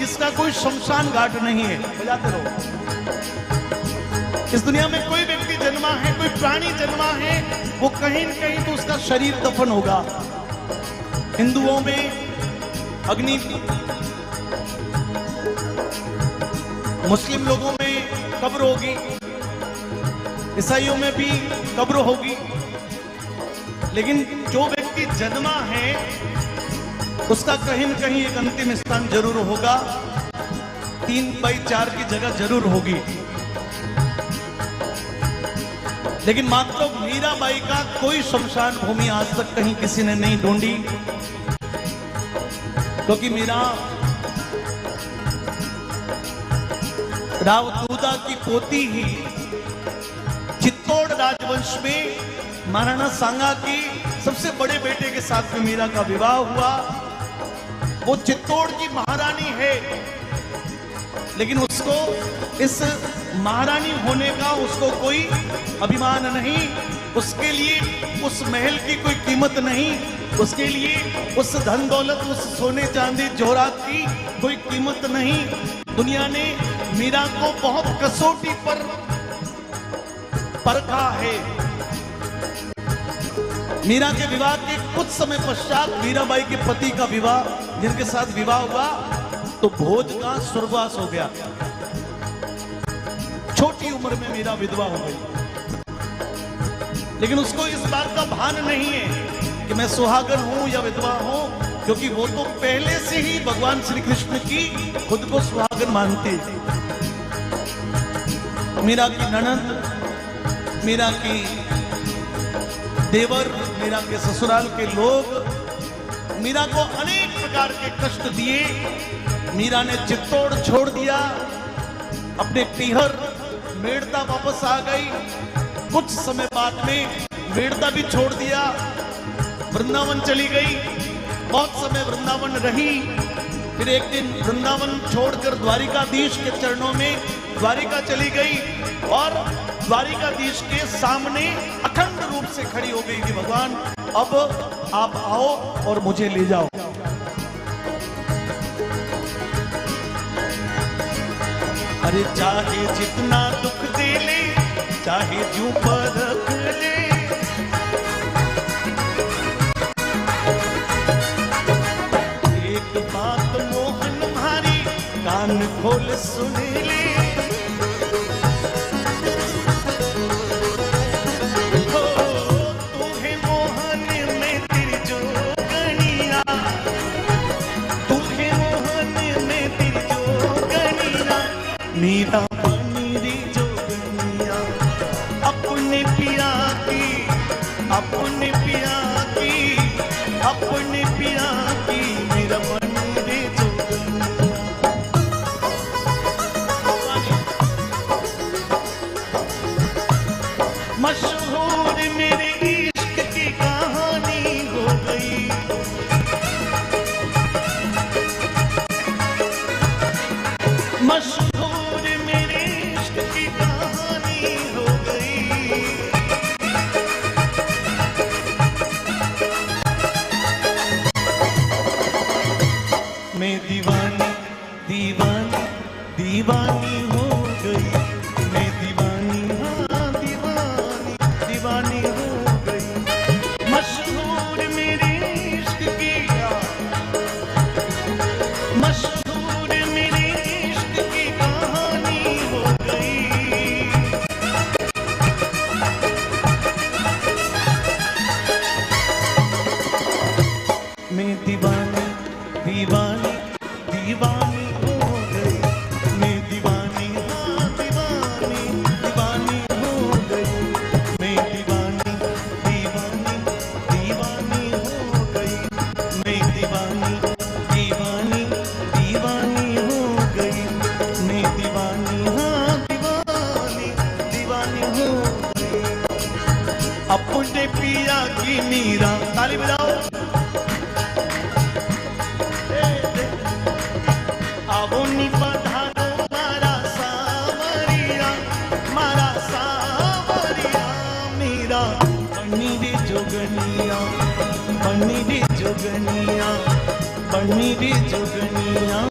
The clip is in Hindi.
इसका कोई शमशान घाट नहीं है। बजाते रहो। इस दुनिया में कोई व्यक्ति जन्मा है, कोई प्राणी जन्मा है, वो कहीं न कहीं तो उसका शरीर दफन होगा। हिंदुओं में अग्नि, मुस्लिम लोगों में कब्र होगी, ईसाइयों में भी कब्र होगी, लेकिन जो व्यक्ति जन्मा है उसका कहीं न कहीं एक अंतिम स्थान जरूर होगा, 3/4 की जगह जरूर होगी। लेकिन मात्र मीराबाई का कोई शमशान भूमि आज तक कहीं किसी ने नहीं ढूंढी, क्योंकि मीरा राव दूधा की पोती ही। चित्तौड़ राजवंश में महाराणा सांगा की सबसे बड़े बेटे के साथ में मीरा का विवाह हुआ। वो चित्तौड़ की महारानी है, लेकिन उसको इस महारानी होने का उसको कोई अभिमान नहीं, उसके लिए उस महल की कोई कीमत नहीं, उसके लिए उस धन दौलत, उस सोने चांदी जोहरात की कोई कीमत नहीं। दुनिया ने मीरा को बहुत कसौटी पर परखा है। मीरा के विवाह के कुछ समय पश्चात मीराबाई के पति का विवाह, जिनके साथ विवाह हुआ, तो भोज का स्वर्गवास हो गया। छोटी उम्र में मीरा विधवा हो गई, लेकिन उसको इस बात का भान नहीं है कि मैं सुहागन हूं या विधवा हूं, क्योंकि वो तो पहले से ही भगवान श्री कृष्ण की खुद को सुहागन मानती थी। मीरा की ननद, मीरा की देवर, मीरा के ससुराल के लोग मीरा को अनेक प्रकार के कष्ट दिए। मीरा ने चित्तौड़ छोड़ दिया, अपने टीहर मेड़ता वापस आ गई। कुछ समय बाद में मेड़ता भी छोड़ दिया, वृंदावन चली गई। बहुत समय वृंदावन रही, फिर एक दिन वृंदावन छोड़कर द्वारिकाधीश के चरणों में द्वारिका चली गई और द्वारिकाधीश के सामने अखंड रूप से खड़ी हो गई कि भगवान अब आप आओ और मुझे ले जाओ। अरे चाहे जितना दुख दे ले, चाहे जू पर रख ले, एक बात मोहन मारी कान खोल सुन ले। मीरा बनी री जोगनिया, अपने पिया की, अपने पिया की, अपने पिया की, मीरा बनी री जोगनिया। मशहूर मेरे इश्क की कहानी हो गई, मशहूर दीवानी हो गई, मैं दीवानी, हाँ दीवानी, दीवानी हो गई। मशहूर मेरे इश्क की, मशहूर मेरे इश्क की कहानी हो गई। मैं दीवानी, दीवानी, दीवानी हो गई, मैं दीवानी, हाँ दीवानी, दीवानी हो गई। मैं दीवानी, दीवानी, दीवानी हो गई, मैं दीवानी, दीवानी, दीवानी हो गई। मैं दीवानी, हाँ दीवानी, दीवानी हो गई। अपने पिया की मीरा, ताली बजाओ। आवो नी पधारो मारा सावरिया, मारा सावरिया। मीरा बनी रे जोगनिया, बनी रे जोगनिया, बनी रे जोगनिया।